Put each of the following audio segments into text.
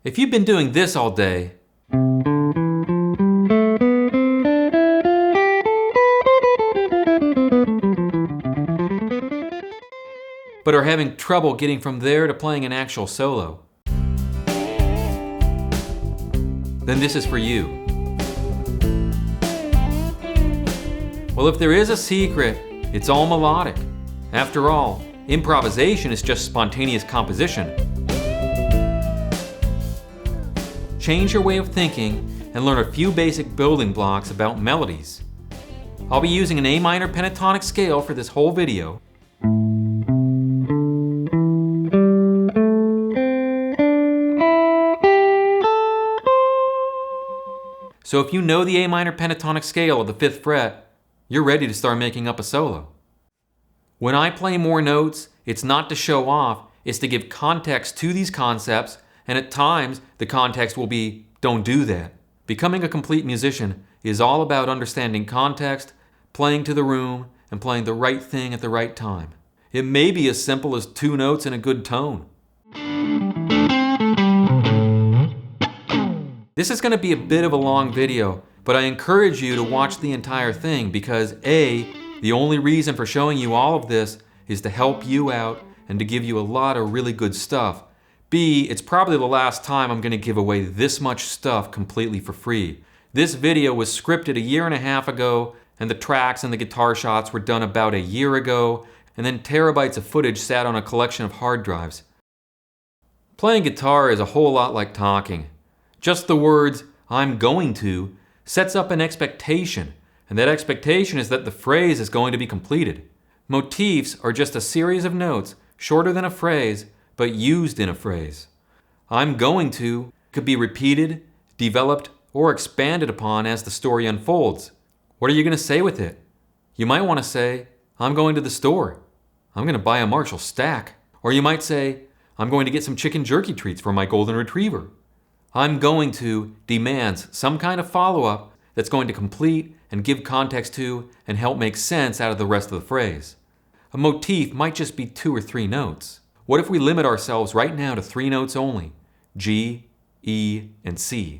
If you've been doing this all day, but are having trouble getting from there to playing an actual solo, then this is for you. Well, if there is a secret, it's all melodic. After all, improvisation is just spontaneous composition. Change your way of thinking and learn a few basic building blocks about melodies. I'll be using an A minor pentatonic scale for this whole video. So if you know the A minor pentatonic scale of the 5th fret, you're ready to start making up a solo. When I play more notes, it's not to show off, it's to give context to these concepts, and at times the context will be, don't do that. Becoming a complete musician is all about understanding context, playing to the room, and playing the right thing at the right time. It may be as simple as 2 notes in a good tone. This is going to be a bit of a long video, but I encourage you to watch the entire thing because A, the only reason for showing you all of this is to help you out and to give you a lot of really good stuff. B, it's probably the last time I'm going to give away this much stuff completely for free. This video was scripted 1.5 years ago, and the tracks and the guitar shots were done about 1 year ago, and then terabytes of footage sat on a collection of hard drives. Playing guitar is a whole lot like talking. Just the words, I'm going to, sets up an expectation, and that expectation is that the phrase is going to be completed. Motifs are just a series of notes, shorter than a phrase, but used in a phrase. I'm going to could be repeated, developed, or expanded upon as the story unfolds. What are you going to say with it? You might want to say, I'm going to the store. I'm going to buy a Marshall stack. Or you might say, I'm going to get some chicken jerky treats for my golden retriever. I'm going to demands some kind of follow-up that's going to complete and give context to and help make sense out of the rest of the phrase. A motif might just be 2 or 3 notes. What if we limit ourselves right now to 3 notes only? G, E, and C.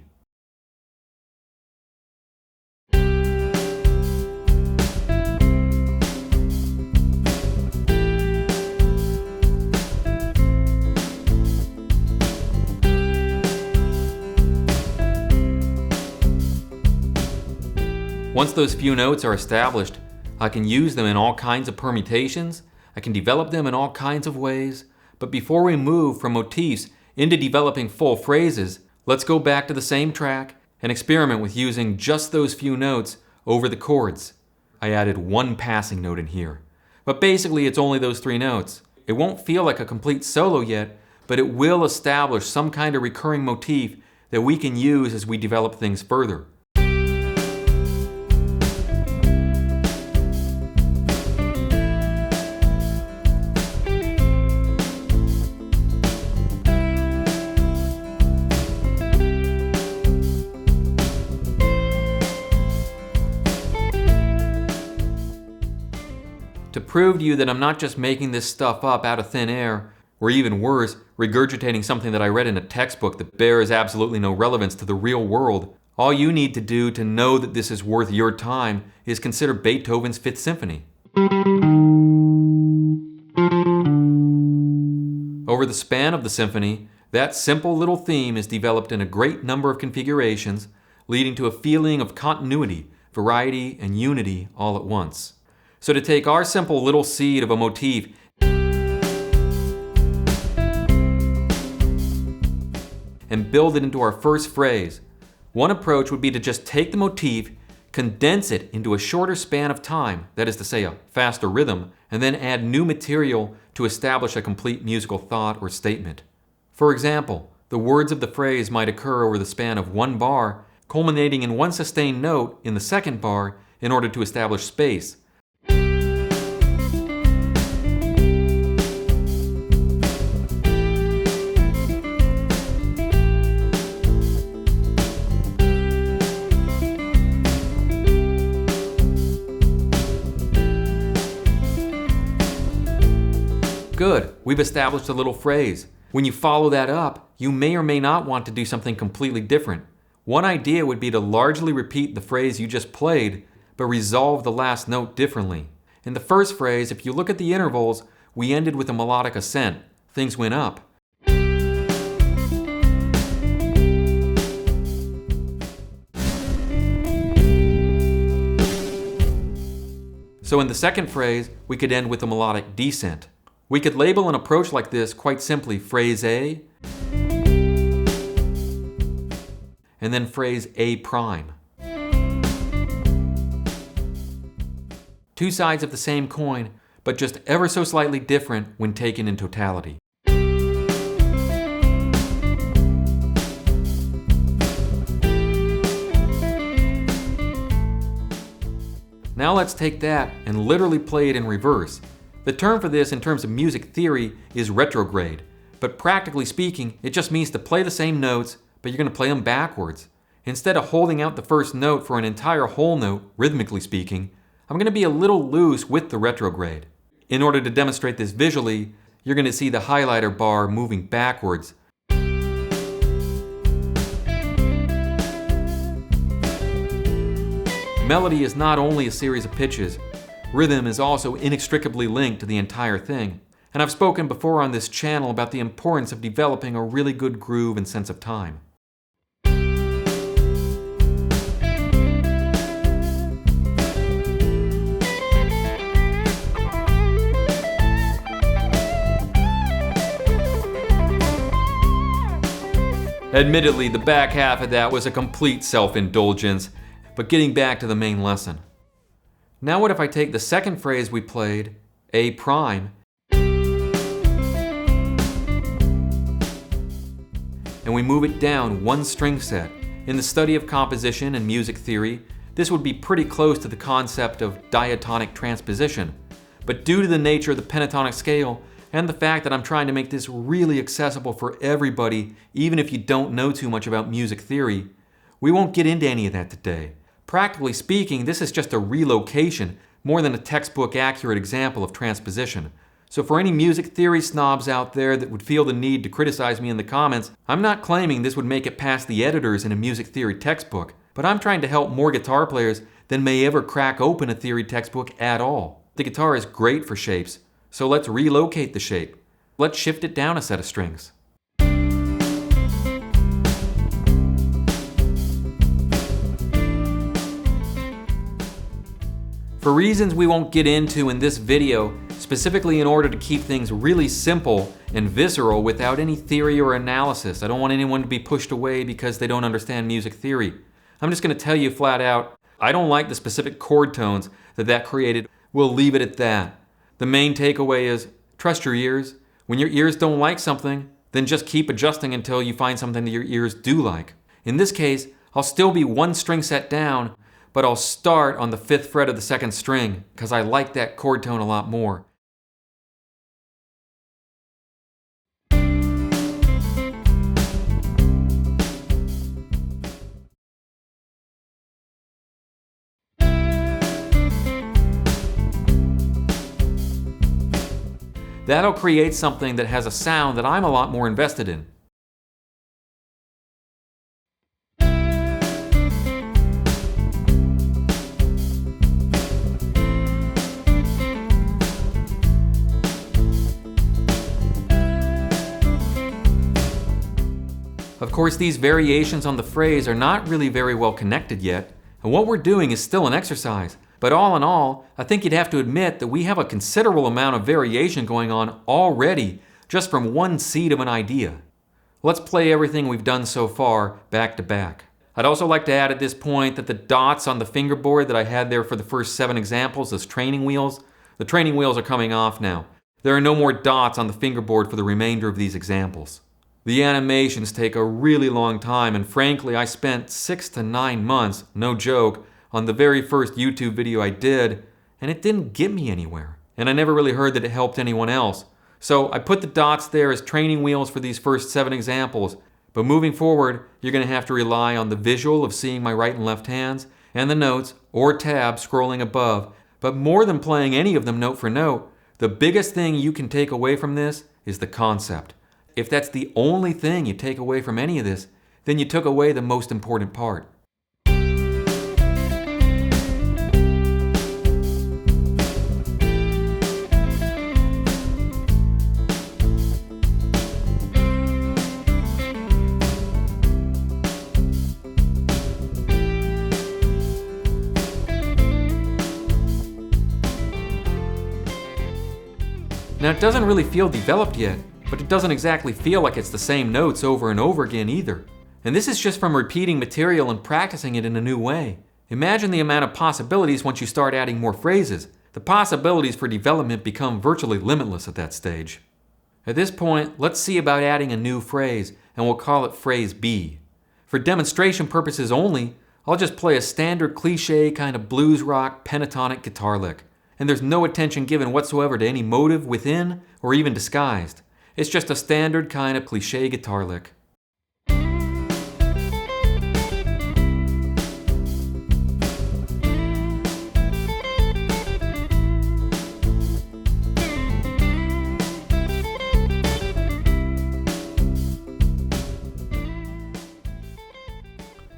Once those few notes are established, I can use them in all kinds of permutations, I can develop them in all kinds of ways, but before we move from motifs into developing full phrases, let's go back to the same track and experiment with using just those few notes over the chords. I added 1 passing note in here, but basically it's only those 3 notes. It won't feel like a complete solo yet, but it will establish some kind of recurring motif that we can use as we develop things further. To prove to you that I'm not just making this stuff up out of thin air, or even worse, regurgitating something that I read in a textbook that bears absolutely no relevance to the real world, all you need to do to know that this is worth your time is consider Beethoven's 5th Symphony. Over the span of the symphony, that simple little theme is developed in a great number of configurations, leading to a feeling of continuity, variety, and unity all at once. So to take our simple little seed of a motif and build it into our first phrase, one approach would be to just take the motif, condense it into a shorter span of time, that is to say a faster rhythm, and then add new material to establish a complete musical thought or statement. For example, the words of the phrase might occur over the span of 1 bar, culminating in 1 sustained note in the 2nd bar in order to establish space. Good. we've established a little phrase. When you follow that up, you may or may not want to do something completely different. One idea would be to largely repeat the phrase you just played, but resolve the last note differently. In the first phrase, if you look at the intervals, we ended with a melodic ascent. Things went up. So in the second phrase, we could end with a melodic descent. We could label an approach like this quite simply phrase A, and then phrase A prime. Two sides of the same coin, but just ever so slightly different when taken in totality. Now let's take that and literally play it in reverse. The term for this in terms of music theory is retrograde, but practically speaking, it just means to play the same notes, but you're going to play them backwards. Instead of holding out the first note for an entire whole note, rhythmically speaking, I'm going to be a little loose with the retrograde. In order to demonstrate this visually, you're going to see the highlighter bar moving backwards. Melody is not only a series of pitches, rhythm is also inextricably linked to the entire thing. And I've spoken before on this channel about the importance of developing a really good groove and sense of time. Admittedly, the back half of that was a complete self-indulgence, but getting back to the main lesson. Now what if I take the second phrase we played, A prime, and we move it down one string set. In the study of composition and music theory, this would be pretty close to the concept of diatonic transposition. But due to the nature of the pentatonic scale, and the fact that I'm trying to make this really accessible for everybody, even if you don't know too much about music theory, we won't get into any of that today. Practically speaking, this is just a relocation, more than a textbook accurate example of transposition. So for any music theory snobs out there that would feel the need to criticize me in the comments, I'm not claiming this would make it past the editors in a music theory textbook, but I'm trying to help more guitar players than may ever crack open a theory textbook at all. The guitar is great for shapes, so let's relocate the shape. Let's shift it down a set of strings. For reasons we won't get into in this video, specifically in order to keep things really simple and visceral without any theory or analysis, I don't want anyone to be pushed away because they don't understand music theory. I'm just going to tell you flat out, I don't like the specific chord tones that created. We'll leave it at that. The main takeaway is, trust your ears. When your ears don't like something, then just keep adjusting until you find something that your ears do like. In this case, I'll still be one string set down, but I'll start on the 5th fret of the 2nd string because I like that chord tone a lot more. That'll create something that has a sound that I'm a lot more invested in. Of course, these variations on the phrase are not really very well connected yet, and what we're doing is still an exercise. But all in all, I think you'd have to admit that we have a considerable amount of variation going on already just from one seed of an idea. Let's play everything we've done so far back to back. I'd also like to add at this point that the dots on the fingerboard that I had there for the first 7 examples as training wheels, the training wheels are coming off now. There are no more dots on the fingerboard for the remainder of these examples. The animations take a really long time, and frankly, I spent 6 to 9 months, no joke, on the very first YouTube video I did, and it didn't get me anywhere. And I never really heard that it helped anyone else. So I put the dots there as training wheels for these first 7 examples, but moving forward, you're going to have to rely on the visual of seeing my right and left hands, and the notes, or tabs, scrolling above. But more than playing any of them note for note, the biggest thing you can take away from this is the concept. If that's the only thing you take away from any of this, then you took away the most important part. Now, it doesn't really feel developed yet, but it doesn't exactly feel like it's the same notes over and over again either. And this is just from repeating material and practicing it in a new way. Imagine the amount of possibilities once you start adding more phrases. The possibilities for development become virtually limitless at that stage. At this point, let's see about adding a new phrase, and we'll call it phrase B. For demonstration purposes only, I'll just play a standard cliche kind of blues rock pentatonic guitar lick. And there's no attention given whatsoever to any motive within or even disguised. It's just a standard kind of cliche guitar lick.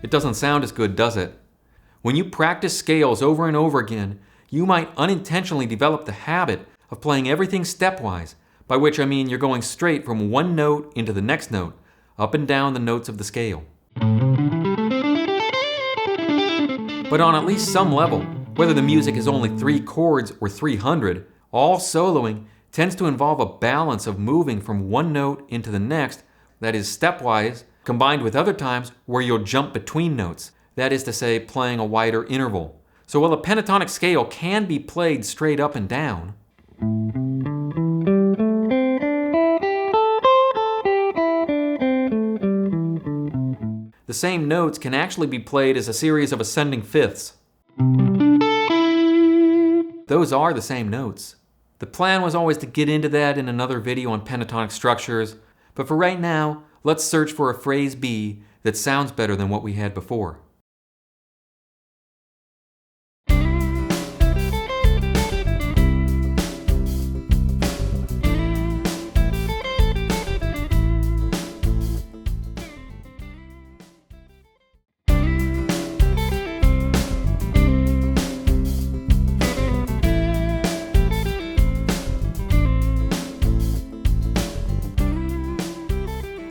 It doesn't sound as good, does it? When you practice scales over and over again, you might unintentionally develop the habit of playing everything stepwise, by which I mean you're going straight from one note into the next note, up and down the notes of the scale. But on at least some level, whether the music is only 3 chords or 300, all soloing tends to involve a balance of moving from one note into the next, that is stepwise, combined with other times where you'll jump between notes, that is to say, playing a wider interval. So while a pentatonic scale can be played straight up and down, the same notes can actually be played as a series of ascending fifths. Those are the same notes. The plan was always to get into that in another video on pentatonic structures, but for right now, let's search for a phrase B that sounds better than what we had before.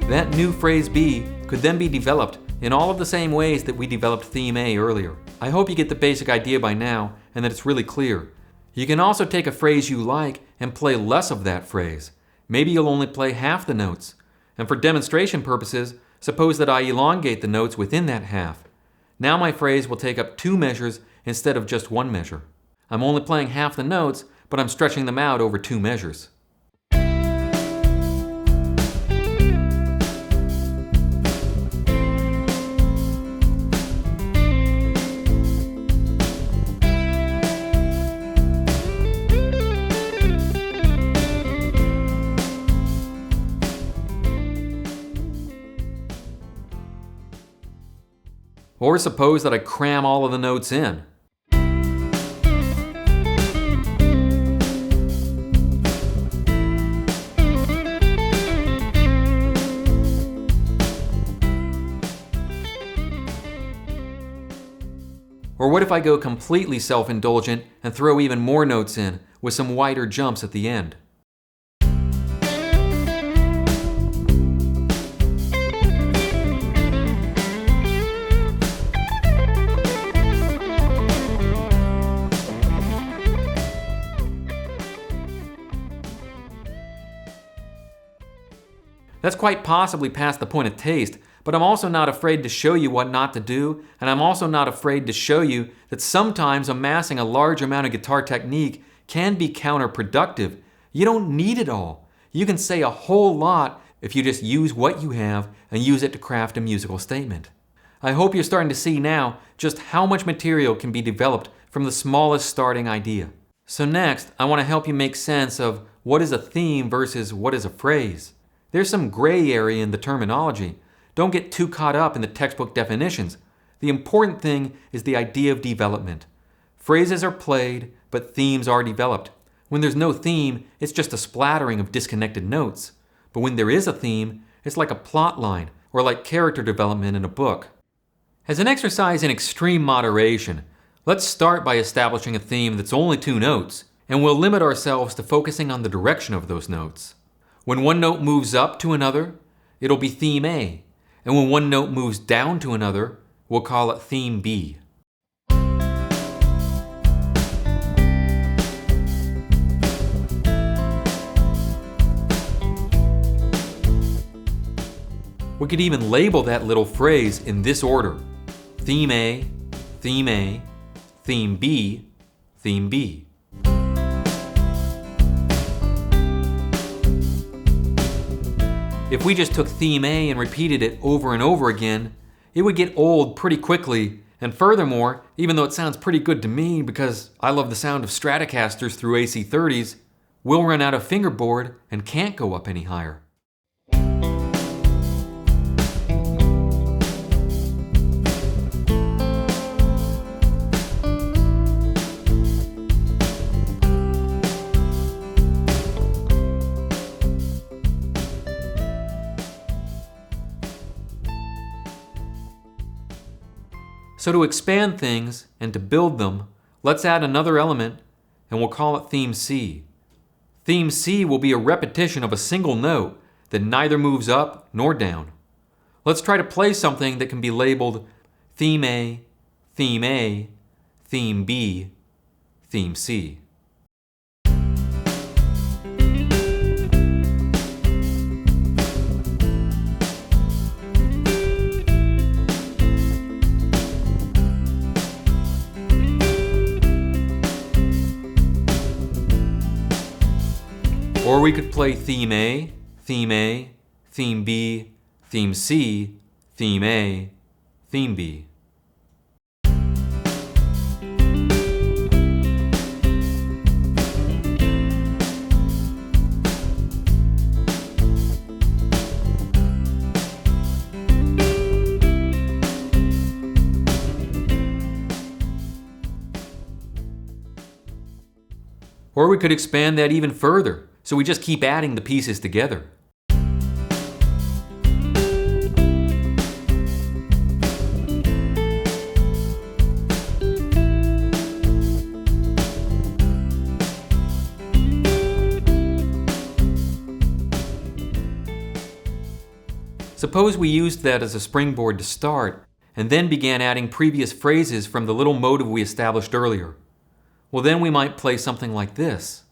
That new phrase B could then be developed in all of the same ways that we developed theme A earlier. I hope you get the basic idea by now and that it's really clear. You can also take a phrase you like and play less of that phrase. Maybe you'll only play half the notes. And for demonstration purposes, suppose that I elongate the notes within that half. Now my phrase will take up 2 measures instead of just 1 measure. I'm only playing half the notes, but I'm stretching them out over 2 measures. Or suppose that I cram all of the notes in. Or what if I go completely self-indulgent and throw even more notes in, with some wider jumps at the end? That's quite possibly past the point of taste, but I'm also not afraid to show you what not to do, and I'm also not afraid to show you that sometimes amassing a large amount of guitar technique can be counterproductive. You don't need it all. You can say a whole lot if you just use what you have and use it to craft a musical statement. I hope you're starting to see now just how much material can be developed from the smallest starting idea. So next, I want to help you make sense of what is a theme versus what is a phrase. There's some gray area in the terminology. Don't get too caught up in the textbook definitions. The important thing is the idea of development. Phrases are played, but themes are developed. When there's no theme, it's just a splattering of disconnected notes. But when there is a theme, it's like a plot line, or like character development in a book. As an exercise in extreme moderation, let's start by establishing a theme that's only 2 notes, and we'll limit ourselves to focusing on the direction of those notes. When one note moves up to another, it'll be theme A, and when one note moves down to another, we'll call it theme B. We could even label that little phrase in this order: theme A, theme A, theme B, theme B. If we just took theme A and repeated it over and over again, it would get old pretty quickly, and furthermore, even though it sounds pretty good to me because I love the sound of Stratocasters through AC30s, we'll run out of fingerboard and can't go up any higher. So to expand things and to build them, let's add another element and we'll call it theme C. Theme C will be a repetition of a single note that neither moves up nor down. Let's try to play something that can be labeled theme A, theme A, theme B, theme C. Or we could play theme A, theme A, theme B, theme C, theme A, theme B. Or we could expand that even further, so we just keep adding the pieces together. Suppose we used that as a springboard to start, and then began adding previous phrases from the little motive we established earlier. Well, then we might play something like this.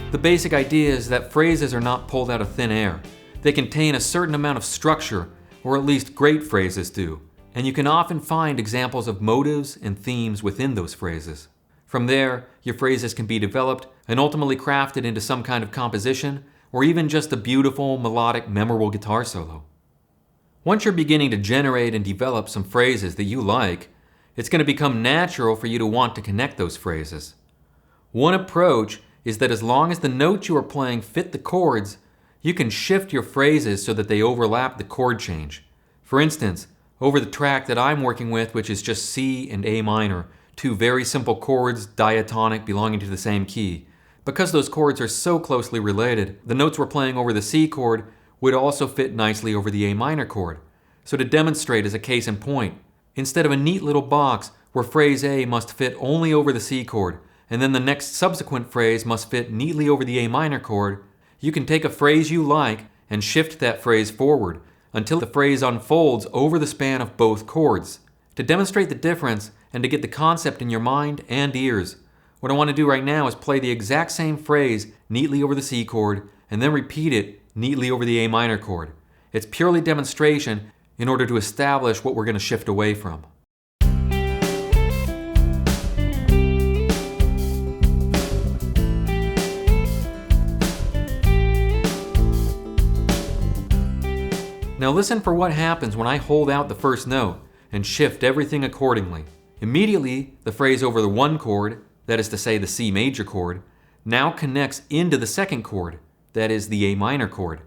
The basic idea is that phrases are not pulled out of thin air. They contain a certain amount of structure, or at least great phrases do, and you can often find examples of motives and themes within those phrases. From there, your phrases can be developed and ultimately crafted into some kind of composition, or even just a beautiful, melodic, memorable guitar solo. Once you're beginning to generate and develop some phrases that you like, it's going to become natural for you to want to connect those phrases. One approach is that as long as the notes you are playing fit the chords, you can shift your phrases so that they overlap the chord change. For instance, over the track that I'm working with, which is just C and A minor, 2 very simple chords, diatonic, belonging to the same key. Because those chords are so closely related, the notes we're playing over the C chord would also fit nicely over the A minor chord. So to demonstrate as a case in point, instead of a neat little box where phrase A must fit only over the C chord, and then the next subsequent phrase must fit neatly over the A minor chord, you can take a phrase you like and shift that phrase forward until the phrase unfolds over the span of both chords. To demonstrate the difference and to get the concept in your mind and ears, what I want to do right now is play the exact same phrase neatly over the C chord and then repeat it neatly over the A minor chord. It's purely demonstration in order to establish what we're going to shift away from. Now Now listen for what happens when I hold out the first note and shift everything accordingly. Immediately, the phrase over the 1 chord, that is to say the C major chord, now connects into the 2nd chord, that is the A minor chord.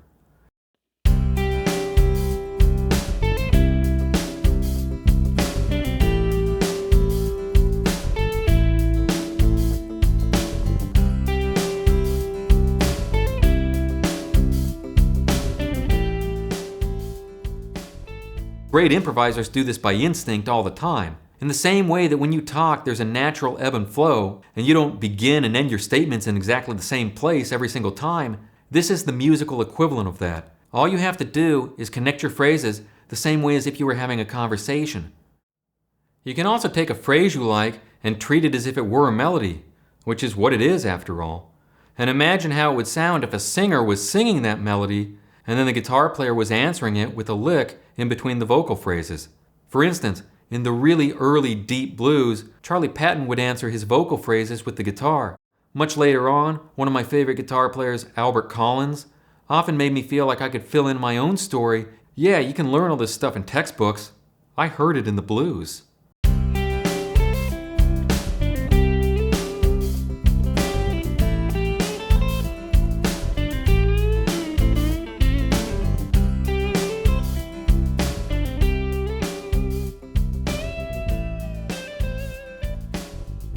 Great improvisers do this by instinct all the time. In the same way that when you talk, there's a natural ebb and flow, and you don't begin and end your statements in exactly the same place every single time, this is the musical equivalent of that. All you have to do is connect your phrases the same way as if you were having a conversation. You can also take a phrase you like and treat it as if it were a melody, which is what it is after all. And imagine how it would sound if a singer was singing that melody and then the guitar player was answering it with a lick in between the vocal phrases. For instance, in the really early deep blues, Charlie Patton would answer his vocal phrases with the guitar. Much later on, one of my favorite guitar players, Albert Collins, often made me feel like I could fill in my own story. Yeah, you can learn all this stuff in textbooks. I heard it in the blues.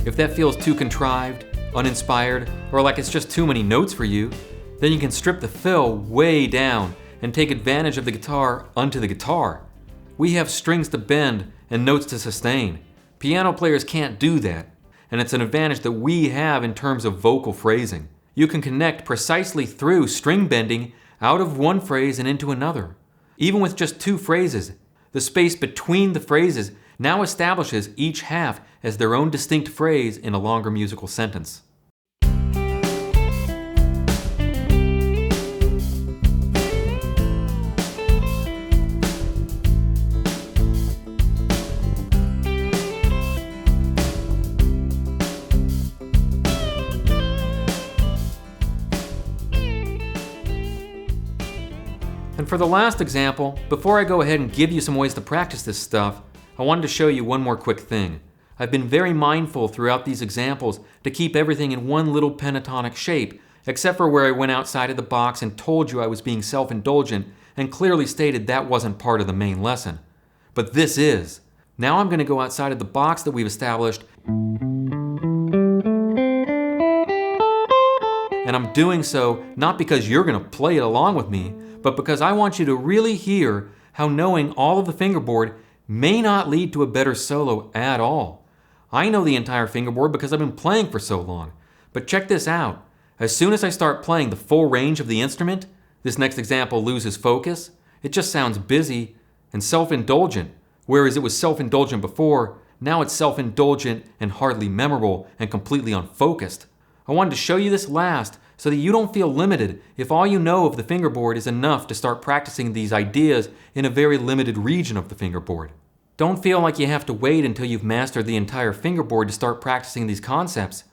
If that feels too contrived, uninspired, or like it's just too many notes for you, then you can strip the fill way down and take advantage of the guitar onto the guitar. We have strings to bend and notes to sustain. Piano players can't do that, and it's an advantage that we have in terms of vocal phrasing. You can connect precisely through string bending out of one phrase and into another. Even with just 2 phrases, the space between the phrases now establishes each half as their own distinct phrase in a longer musical sentence. And for the last example, before I go ahead and give you some ways to practice this stuff, I wanted to show you one more quick thing. I've been very mindful throughout these examples to keep everything in one little pentatonic shape, except for where I went outside of the box and told you I was being self-indulgent and clearly stated that wasn't part of the main lesson. But this is. Now I'm going to go outside of the box that we've established, and I'm doing so not because you're going to play it along with me, but because I want you to really hear how knowing all of the fingerboard may not lead to a better solo at all. I know the entire fingerboard because I've been playing for so long. But check this out. As soon as I start playing the full range of the instrument, this next example loses focus. It just sounds busy and self-indulgent. Whereas it was self-indulgent before, now it's self-indulgent and hardly memorable and completely unfocused. I wanted to show you this last so that you don't feel limited if all you know of the fingerboard is enough to start practicing these ideas in a very limited region of the fingerboard. Don't feel like you have to wait until you've mastered the entire fingerboard to start practicing these concepts.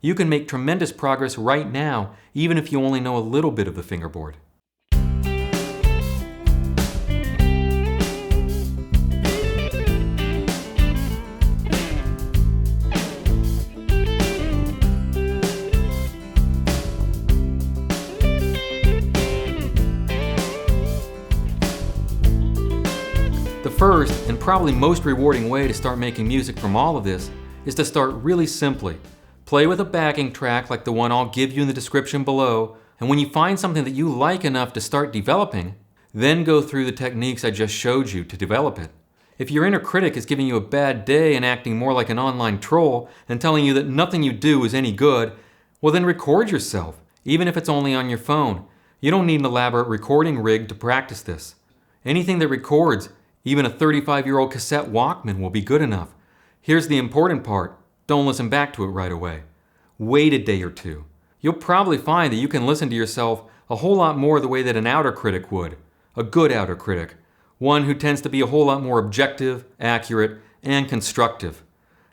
You can make tremendous progress right now, even if you only know a little bit of the fingerboard. The first, and probably most rewarding way to start making music from all of this is to start really simply. Play with a backing track like the one I'll give you in the description below, and when you find something that you like enough to start developing, then go through the techniques I just showed you to develop it. If your inner critic is giving you a bad day and acting more like an online troll and telling you that nothing you do is any good, well then record yourself, even if it's only on your phone. You don't need an elaborate recording rig to practice this. Anything that records, even a 35-year-old cassette Walkman, will be good enough. Here's the important part. Don't listen back to it right away. Wait a day or two. You'll probably find that you can listen to yourself a whole lot more the way that an outer critic would. A good outer critic. One who tends to be a whole lot more objective, accurate, and constructive.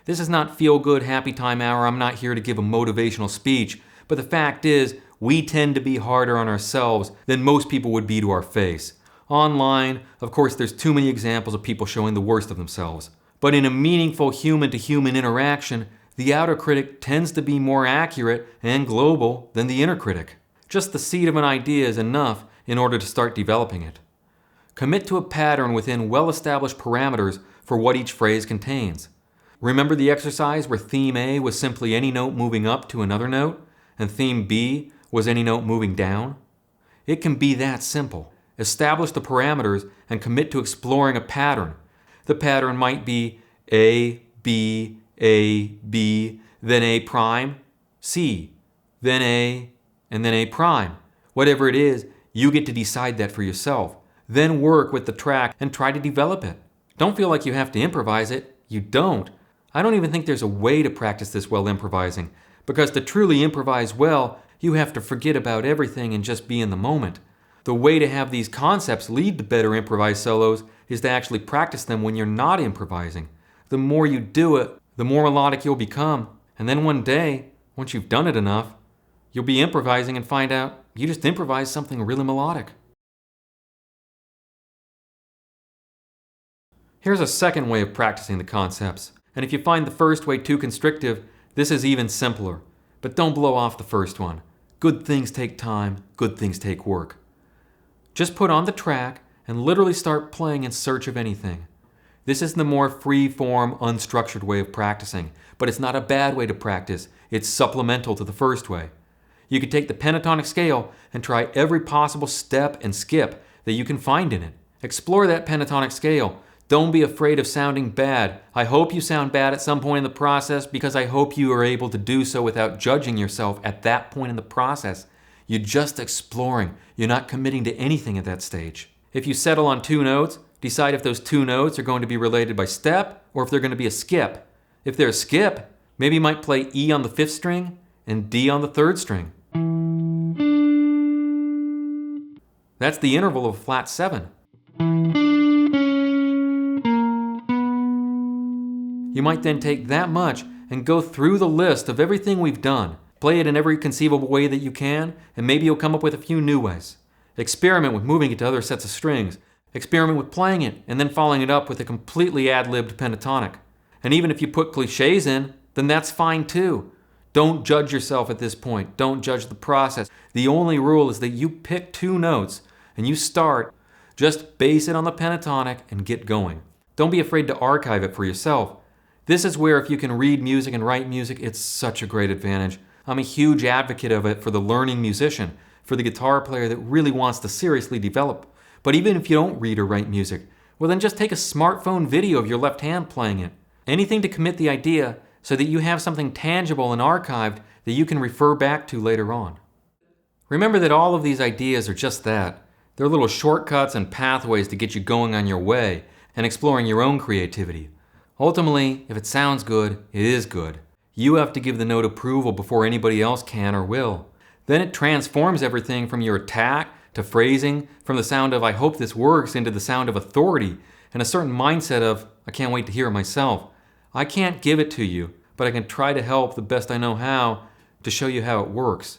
This is not feel-good, happy time hour. I'm not here to give a motivational speech. But the fact is, we tend to be harder on ourselves than most people would be to our face. Online, of course, there's too many examples of people showing the worst of themselves. But in a meaningful human-to-human interaction, the outer critic tends to be more accurate and global than the inner critic. Just the seed of an idea is enough in order to start developing it. Commit to a pattern within well-established parameters for what each phrase contains. Remember the exercise where theme A was simply any note moving up to another note, and theme B was any note moving down? It can be that simple. Establish the parameters and commit to exploring a pattern. The pattern might be A, B, then A prime, C, then A, and then A prime. Whatever it is, you get to decide that for yourself. Then work with the track and try to develop it. Don't feel like you have to improvise it. You don't. I don't even think there's a way to practice this while improvising, because to truly improvise well, you have to forget about everything and just be in the moment. The way to have these concepts lead to better improvised solos is to actually practice them when you're not improvising. The more you do it, the more melodic you'll become. And then one day, once you've done it enough, you'll be improvising and find out you just improvised something really melodic. Here's a second way of practicing the concepts. And if you find the first way too constrictive, this is even simpler. But don't blow off the first one. Good things take time, good things take work. Just put on the track and literally start playing in search of anything. This is the more free-form, unstructured way of practicing, but it's not a bad way to practice. It's supplemental to the first way. You could take the pentatonic scale and try every possible step and skip that you can find in it. Explore that pentatonic scale. Don't be afraid of sounding bad. I hope you sound bad at some point in the process because I hope you are able to do so without judging yourself at that point in the process. You're just exploring. You're not committing to anything at that stage. If you settle on 2 notes, decide if those 2 notes are going to be related by step or if they're going to be a skip. If they're a skip, maybe you might play E on the 5th string and D on the 3rd string. That's the interval of a flat 7. You might then take that much and go through the list of everything we've done. Play it in every conceivable way that you can, and maybe you'll come up with a few new ways. Experiment with moving it to other sets of strings. Experiment with playing it, and then following it up with a completely ad-libbed pentatonic. And even if you put cliches in, then that's fine too. Don't judge yourself at this point. Don't judge the process. The only rule is that you pick 2 notes, and you start. Just base it on the pentatonic and get going. Don't be afraid to archive it for yourself. This is where if you can read music and write music, it's such a great advantage. I'm a huge advocate of it for the learning musician, for the guitar player that really wants to seriously develop. But even if you don't read or write music, well then just take a smartphone video of your left hand playing it. Anything to commit the idea so that you have something tangible and archived that you can refer back to later on. Remember that all of these ideas are just that. They're little shortcuts and pathways to get you going on your way and exploring your own creativity. Ultimately, if it sounds good, it is good. You have to give the note approval before anybody else can or will. Then it transforms everything from your attack to phrasing, from the sound of I hope this works into the sound of authority and a certain mindset of I can't wait to hear it myself. I can't give it to you, but I can try to help the best I know how to show you how it works.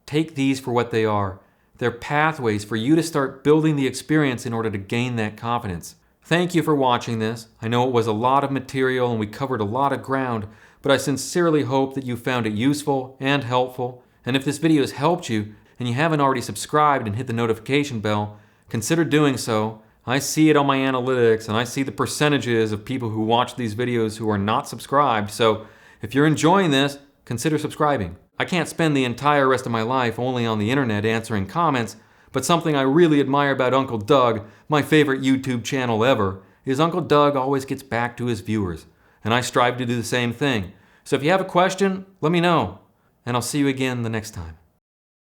Take these for what they are. They're pathways for you to start building the experience in order to gain that confidence. Thank you for watching this. I know it was a lot of material and we covered a lot of ground, but I sincerely hope that you found it useful and helpful. And if this video has helped you and you haven't already subscribed and hit the notification bell, consider doing so. I see it on my analytics and I see the percentages of people who watch these videos who are not subscribed. So if you're enjoying this, consider subscribing. I can't spend the entire rest of my life only on the internet answering comments, but something I really admire about Uncle Doug, my favorite YouTube channel ever, is Uncle Doug always gets back to his viewers. And I strive to do the same thing. So if you have a question, let me know. And I'll see you again the next time.